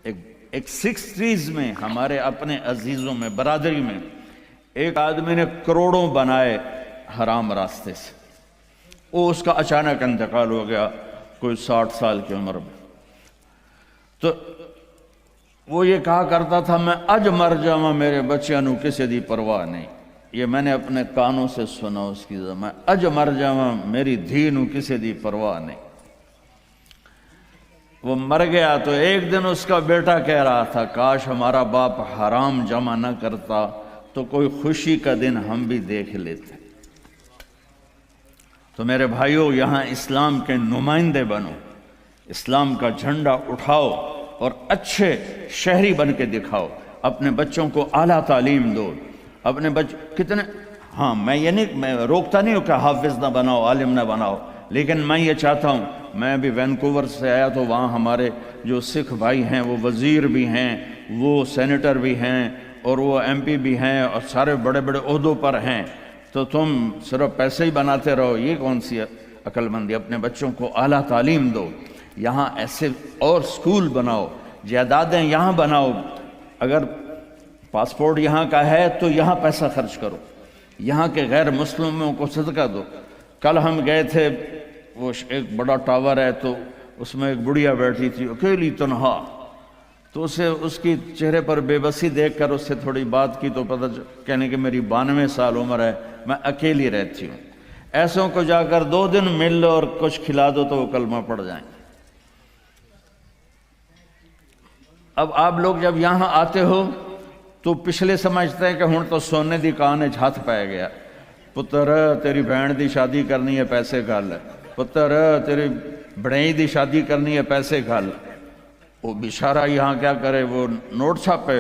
ایک 60s میں ہمارے اپنے عزیزوں میں برادری میں ایک آدمی نے کروڑوں بنائے حرام راستے سے، وہ اس کا اچانک انتقال ہو گیا کوئی 60 سال کی عمر میں۔ تو وہ یہ کہا کرتا تھا میں اج مر جاواں میرے بچیاں نو کسی دی پرواہ نہیں، یہ میں نے اپنے کانوں سے سنا اس کی میں اج مر جاواں میری دھی نو کسی دی پرواہ نہیں۔ وہ مر گیا تو ایک دن اس کا بیٹا کہہ رہا تھا کاش ہمارا باپ حرام جمع نہ کرتا تو کوئی خوشی کا دن ہم بھی دیکھ لیتے۔ تو میرے بھائیوں، یہاں اسلام کے نمائندے بنو، اسلام کا جھنڈا اٹھاؤ اور اچھے شہری بن کے دکھاؤ، اپنے بچوں کو اعلیٰ تعلیم دو، اپنے کتنے ہاں میں یہ نہیں میں روکتا نہیں ہوں کہ حافظ نہ بناؤ، عالم نہ بناؤ، لیکن میں یہ چاہتا ہوں، میں ابھی وینکوور سے آیا تو وہاں ہمارے جو سکھ بھائی ہیں وہ وزیر بھی ہیں، وہ سینیٹر بھی ہیں اور وہ ایم پی بھی ہیں اور سارے بڑے بڑے عہدوں پر ہیں، تو تم صرف پیسے ہی بناتے رہو، یہ کون سی عقل مندی؟ اپنے بچوں کو اعلیٰ تعلیم دو، یہاں ایسے اور سکول بناؤ، جائیدادیں یہاں بناؤ، اگر پاسپورٹ یہاں کا ہے تو یہاں پیسہ خرچ کرو، یہاں کے غیر مسلموں کو صدقہ دو۔ کل ہم گئے تھے، وہ ایک بڑا ٹاور ہے تو اس میں ایک بڑھیا بیٹھی تھی اکیلی تنہا، تو اسے اس کی چہرے پر بے بسی دیکھ کر اس سے تھوڑی بات کی تو پتہ کہنے کہ میری 92 سال عمر ہے، میں اکیلی رہتی ہوں۔ ایسوں کو جا کر 2 دن مل لو اور کچھ کھلا دو تو وہ کلمہ پڑھ جائیں۔ اب آپ لوگ جب یہاں آتے ہو تو پچھلے سمجھتے ہیں کہ ہن تو سونے دی کان وچ ہاتھ پائے گیا، پتر تیری بہن دی شادی کرنی ہے پیسے گھل، پتر تیری بڑائی دی شادی کرنی ہے پیسے گھل۔ وہ بیچارہ یہاں کیا کرے، وہ نوٹ چھاپے،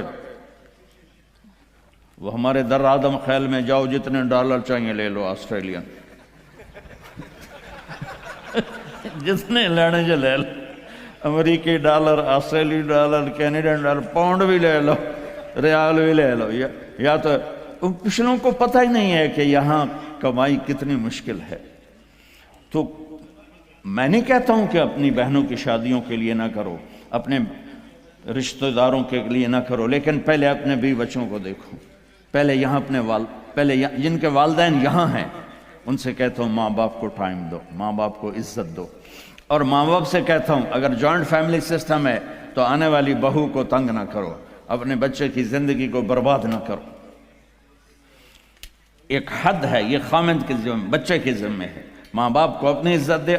وہ ہمارے در آدم خیل میں جاؤ جتنے ڈالر چاہیے لے لو آسٹریلین جتنے لینے جو لے لو، امریکی ڈالر، آسٹریلی ڈالر، کینیڈین ڈالر، پاؤنڈ بھی لے لو، ریال بھی لے لو، یا تو پچھلوں کو پتہ ہی نہیں ہے کہ یہاں کمائی کتنی مشکل ہے۔ تو میں نہیں کہتا ہوں کہ اپنی بہنوں کی شادیوں کے لیے نہ کرو، اپنے رشتہ داروں کے لیے نہ کرو، لیکن پہلے اپنے بیوی بچوں کو دیکھو، پہلے یہاں اپنے پہلے جن کے والدین یہاں ہیں ان سے کہتا ہوں ماں باپ کو ٹائم دو، ماں باپ کو عزت دو، اور ماں باپ سے کہتا ہوں اگر جوائنٹ فیملی سسٹم ہے تو آنے والی بہو کو تنگ نہ کرو، اپنے بچے کی زندگی کو برباد نہ کرو۔ ایک حد ہے، یہ خامند کے ذمہ، بچے کے ذمہ ہے، ماں باپ کو اپنی عزت دے،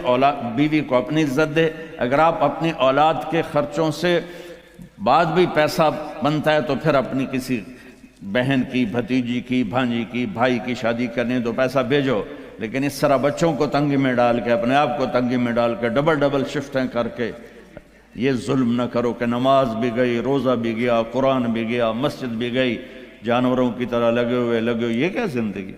بیوی کو اپنی عزت دے۔ اگر آپ اپنی اولاد کے خرچوں سے بعد بھی پیسہ بنتا ہے تو پھر اپنی کسی بہن کی، بھتیجی کی، بھانجی کی، بھائی کی شادی کرنی تو پیسہ بھیجو، لیکن اس طرح بچوں کو تنگی میں ڈال کے، اپنے آپ کو تنگی میں ڈال کے، ڈبل شفٹیں کر کے یہ ظلم نہ کرو کہ نماز بھی گئی، روزہ بھی گیا، قرآن بھی گیا، مسجد بھی گئی، جانوروں کی طرح لگے ہوئے، یہ کیا زندگی؟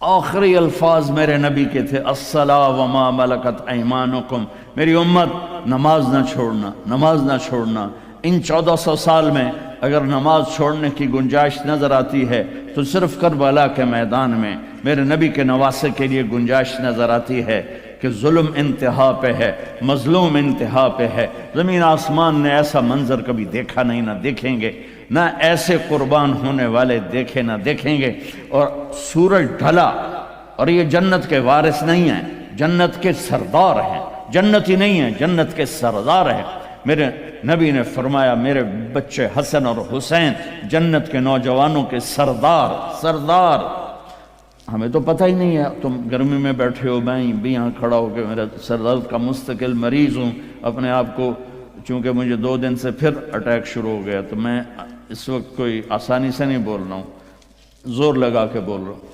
آخری الفاظ میرے نبی کے تھے الصلاۃ وما ملکت ایمانکم، میری امت نماز نہ چھوڑنا، نماز نہ چھوڑنا۔ ان 1400 سال میں اگر نماز چھوڑنے کی گنجائش نظر آتی ہے تو صرف کربلا کے میدان میں میرے نبی کے نواسے کے لیے گنجائش نظر آتی ہے کہ ظلم انتہا پہ ہے، مظلوم انتہا پہ ہے۔ زمین آسمان نے ایسا منظر کبھی دیکھا نہیں، نہ دیکھیں گے، نہ ایسے قربان ہونے والے دیکھے نہ دیکھیں گے۔ اور سورج ڈھلا اور یہ جنت کے وارث نہیں ہیں، جنت کے سردار ہیں، جنتی نہیں ہیں، جنت کے سردار ہیں۔ میرے نبی نے فرمایا میرے بچے حسن اور حسین جنت کے نوجوانوں کے سردار۔ ہمیں تو پتہ ہی نہیں ہے، تم گرمی میں بیٹھے ہو، میں بھی یہاں کھڑا ہو کے میرا سر درد کا مستقل مریض ہوں اپنے آپ کو، چونکہ مجھے 2 دن سے پھر اٹیک شروع ہو گیا، تو میں اس وقت کوئی آسانی سے نہیں بول رہا ہوں، زور لگا کے بول رہا ہوں،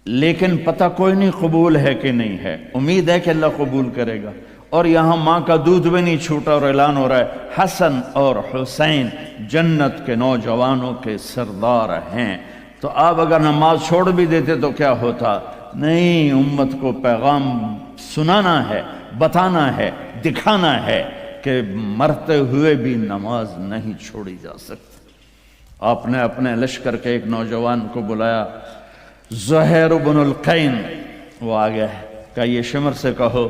لیکن پتہ کوئی نہیں قبول ہے کہ نہیں ہے، امید ہے کہ اللہ قبول کرے گا۔ اور یہاں ماں کا دودھ بھی نہیں چھوٹا اور اعلان ہو رہا ہے حسن اور حسین جنت کے نوجوانوں کے سردار ہیں۔ تو آپ اگر نماز چھوڑ بھی دیتے تو کیا ہوتا؟ نہیں، امت کو پیغام سنانا ہے، بتانا ہے، دکھانا ہے کہ مرتے ہوئے بھی نماز نہیں چھوڑی جا سکتی۔ آپ نے اپنے لشکر کے ایک نوجوان کو بلایا، زہیر بن القین، وہ آ گیا ہے، کہ یہ شمر سے کہو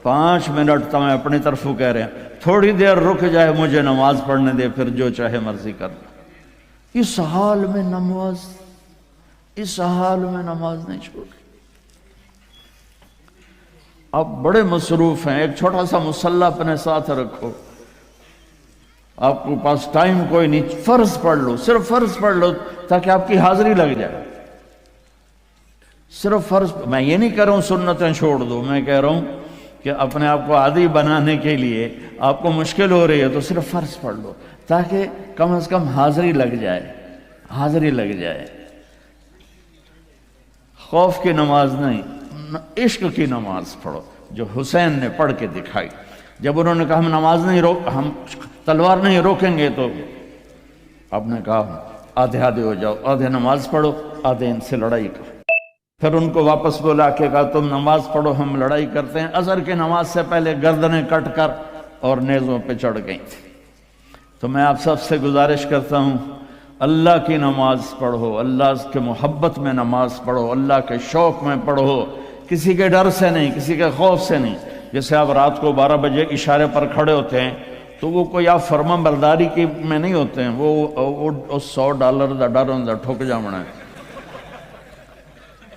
5 منٹ تو میں اپنی طرف کہہ رہے ہیں، تھوڑی دیر رک جائے مجھے نماز پڑھنے دے، پھر جو چاہے مرضی کر لے۔ اس حال میں نماز نہیں چھوڑ۔ آپ بڑے مصروف ہیں، ایک چھوٹا سا مصلی اپنے ساتھ رکھو، آپ کو پاس ٹائم کوئی نہیں، فرض پڑھ لو، صرف فرض پڑھ لو تاکہ آپ کی حاضری لگ جائے۔ صرف فرض، میں یہ نہیں کہہ رہا ہوں سنتیں چھوڑ دو، میں کہہ رہا ہوں کہ اپنے آپ کو عادی بنانے کے لیے آپ کو مشکل ہو رہی ہے تو صرف فرض پڑھ لو تاکہ کم از کم حاضری لگ جائے۔ خوف کی نماز نہیں، عشق کی نماز پڑھو جو حسین نے پڑھ کے دکھائی۔ جب انہوں نے کہا ہم تلوار نہیں روکیں گے تو آپ نے کہا آدھے ہو جاؤ، آدھے نماز پڑھو، آدھے ان سے لڑائی کرو۔ پھر ان کو واپس بلا کے کہا تم نماز پڑھو، ہم لڑائی کرتے ہیں۔ عصر کی نماز سے پہلے گردنیں کٹ کر اور نیزوں پہ چڑھ گئی تھی۔ تو میں آپ سب سے گزارش کرتا ہوں، اللہ کی نماز پڑھو، اللہ کے محبت میں نماز پڑھو، اللہ کے شوق میں پڑھو، کسی کے ڈر سے نہیں، کسی کے خوف سے نہیں۔ جیسے آپ رات کو 12 بجے اشارے پر کھڑے ہوتے ہیں تو وہ کوئی آپ فرما برداری کی میں نہیں ہوتے ہیں، وہ $100 دا ڈر ہوں ٹھک جامنا ہے۔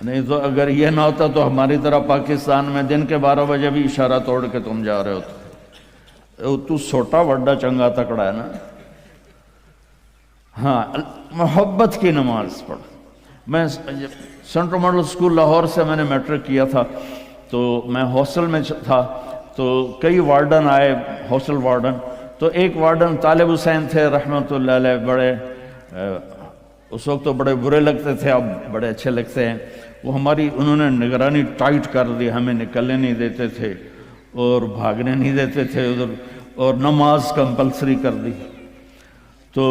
نہیں تو اگر یہ نہ ہوتا تو ہماری طرح پاکستان میں دن کے 12 بجے بھی اشارہ توڑ کے تم جا رہے ہوتے، تو چھوٹا بڑا چنگا تکڑا ہے نا۔ ہاں، محبت کی نماز پڑھ۔ میں سینٹرل ماڈل اسکول لاہور سے میں نے میٹرک کیا تھا، تو میں ہاسٹل میں تھا، تو کئی وارڈن آئے، ہاسٹل وارڈن، تو ایک وارڈن طالب حسین تھے رحمۃ اللہ علیہ، بڑے اس وقت تو بڑے برے لگتے تھے، اب بڑے اچھے لگتے ہیں۔ وہ انہوں نے نگرانی ٹائٹ کر دی، ہمیں نکلنے نہیں دیتے تھے اور بھاگنے نہیں دیتے تھے ادھر، اور نماز کمپلسری کر دی۔ تو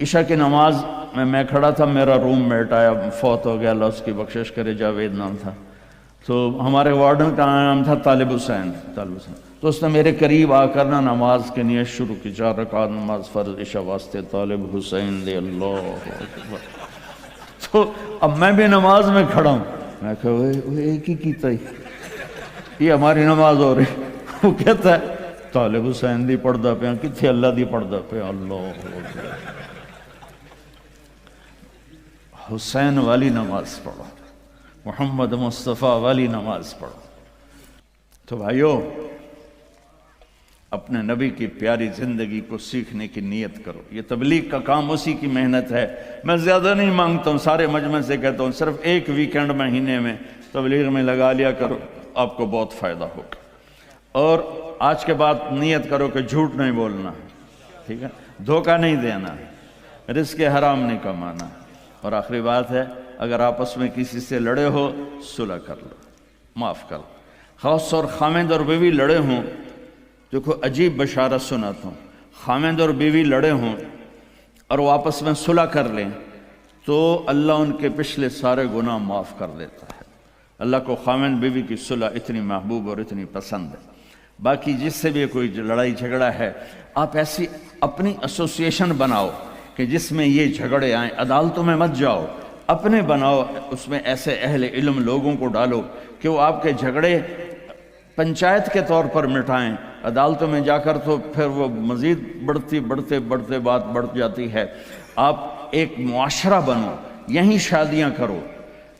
عشاء کی نماز میں کھڑا تھا، میرا روم میٹ آیا، فوت ہو گیا، اللہ اس کی بخشش کرے، جاوید نام تھا۔ تو ہمارے وارڈن کا نام تھا طالب حسین۔ تو اس نے میرے قریب آ کر نماز کی نیت شروع کی، 4 رکعت نماز فرض عشاء واسطے طالب حسین دے اللہ اکبر۔ تو اب میں بھی نماز میں کھڑا ہوں، میں کہا وہ ایک ہی کیتا ہی، یہ ہماری نماز ہو رہی۔ وہ کہتا ہے طالب حسین دی پڑھدا پیا، کتھے اللہ دی پڑھدا پیا، اللہ اکبر۔ حسین والی نماز پڑھو، محمد مصطفیٰ والی نماز پڑھو۔ تو بھائیو، اپنے نبی کی پیاری زندگی کو سیکھنے کی نیت کرو۔ یہ تبلیغ کا کام اسی کی محنت ہے۔ میں زیادہ نہیں مانگتا ہوں، سارے مجمع سے کہتا ہوں صرف ایک ویکنڈ مہینے میں تبلیغ میں لگا لیا کرو، آپ کو بہت فائدہ ہوگا۔ اور آج کے بعد نیت کرو کہ جھوٹ نہیں بولنا، ٹھیک ہے، دھوکہ نہیں دینا، رزق حرام نہیں کمانا۔ اور آخری بات ہے، اگر آپس میں کسی سے لڑے ہو صلح کر لو، معاف کر لو۔ خاص طور خامد اور بیوی لڑے ہوں، دیکھو عجیب بشارت سناتا ہوں، خامد اور بیوی لڑے ہوں اور وہ آپس میں صلح کر لیں تو اللہ ان کے پچھلے سارے گناہ معاف کر دیتا ہے۔ اللہ کو خامد بیوی کی صلح اتنی محبوب اور اتنی پسند ہے۔ باقی جس سے بھی کوئی لڑائی جھگڑا ہے، آپ ایسی اپنی ایسوسیشن بناؤ کہ جس میں یہ جھگڑے آئیں، عدالتوں میں مت جاؤ، اپنے بناؤ، اس میں ایسے اہل علم لوگوں کو ڈالو کہ وہ آپ کے جھگڑے پنچایت کے طور پر مٹائیں۔ عدالتوں میں جا کر تو پھر وہ مزید بڑھتے بات بڑھ جاتی ہے۔ آپ ایک معاشرہ بنو، یہیں شادیاں کرو،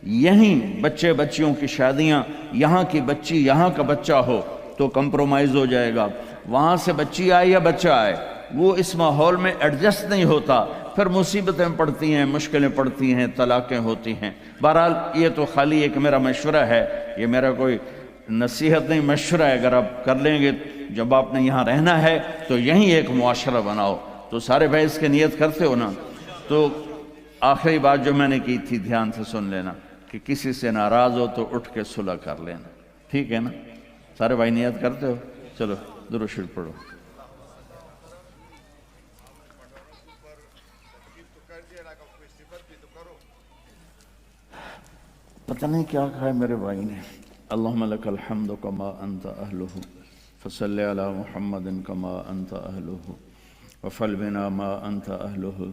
یہیں بچیوں کی شادیاں، یہاں کی بچی یہاں کا بچہ ہو تو کمپرومائز ہو جائے گا۔ وہاں سے بچی آئے یا بچہ آئے، وہ اس ماحول میں ایڈجسٹ نہیں ہوتا، پھر مصیبتیں پڑتی ہیں، مشکلیں پڑتی ہیں، طلاقیں ہوتی ہیں۔ بہرحال یہ تو خالی ایک میرا مشورہ ہے، یہ میرا کوئی نصیحت نہیں، مشورہ ہے۔ اگر آپ کر لیں گے، جب آپ نے یہاں رہنا ہے تو یہیں ایک معاشرہ بناؤ۔ تو سارے بھائی اس کی نیت کرتے ہو نا؟ تو آخری بات جو میں نے کی تھی دھیان سے سن لینا کہ کسی سے ناراض ہو تو اٹھ کے صلح کر لینا، ٹھیک ہے نا؟ سارے بھائی نیت کرتے ہو؟ چلو درود شریف پڑھو۔ پتہ نہیں کیا کہا ہے میرے بھائی نے۔ اللہم لک الحمد کما انت اہلہ فصلی علی محمد کما انت اہلہ وفعل بنا ما انت اہلہ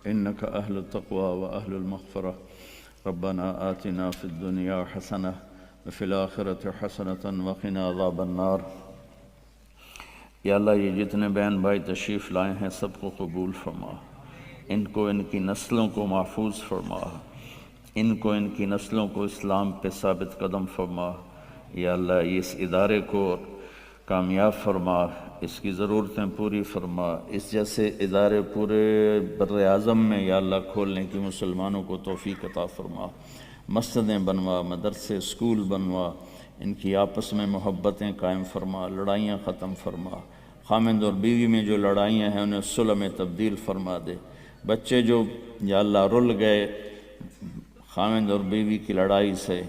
انک اہل التقوی و اہل المغفرہ ربنا آتنا فی الدنیا حسنہ وفی الآخرۃ حسنۃ وقنا عذاب النار۔ یا اللہ یہ جتنے بہن بھائی تشریف لائے ہیں سب کو قبول فرما، ان کو ان کی نسلوں کو محفوظ فرما، ان کو ان کی نسلوں کو اسلام پہ ثابت قدم فرما۔ یا اللہ اس ادارے کو کامیاب فرما، اس کی ضرورتیں پوری فرما، اس جیسے ادارے پورے بر اعظم میں یا اللہ کھولنے کی مسلمانوں کو توفیق عطا فرما۔ مسجدیں بنوا، مدرسے، اسکول بنوا، ان کی آپس میں محبتیں قائم فرما، لڑائیاں ختم فرما۔ خامند اور بیوی میں جو لڑائیاں ہیں انہیں صلح میں تبدیل فرما دے۔ بچے جو یا اللہ رل گئے خامند اور بیوی کی لڑائی سے،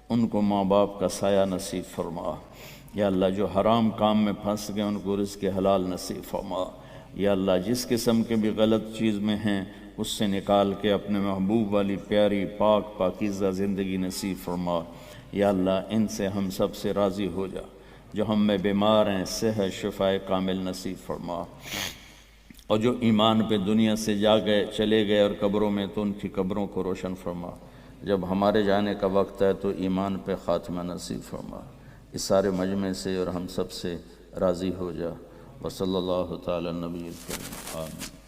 ان کو ماں باپ کا سایہ نصیب فرما۔ یا اللہ جو حرام کام میں پھنس گئے ان کو رزق حلال نصیب فرما۔ یا اللہ جس قسم کے بھی غلط چیز میں ہیں اس سے نکال کے اپنے محبوب والی پیاری پاک پاکیزہ زندگی نصیب فرما۔ یا اللہ ان سے ہم سب سے راضی ہو جا، جو ہم میں بیمار ہیں صحت شفائے کامل نصیب فرما، اور جو ایمان پہ دنیا سے چلے گئے اور قبروں میں تو ان کی قبروں کو روشن فرما۔ جب ہمارے جانے کا وقت ہے تو ایمان پہ خاتمہ نصیب فرما۔ اس سارے مجمع سے اور ہم سب سے راضی ہو جا۔ وصلی اللہ تعالی نبی الکریم آمین۔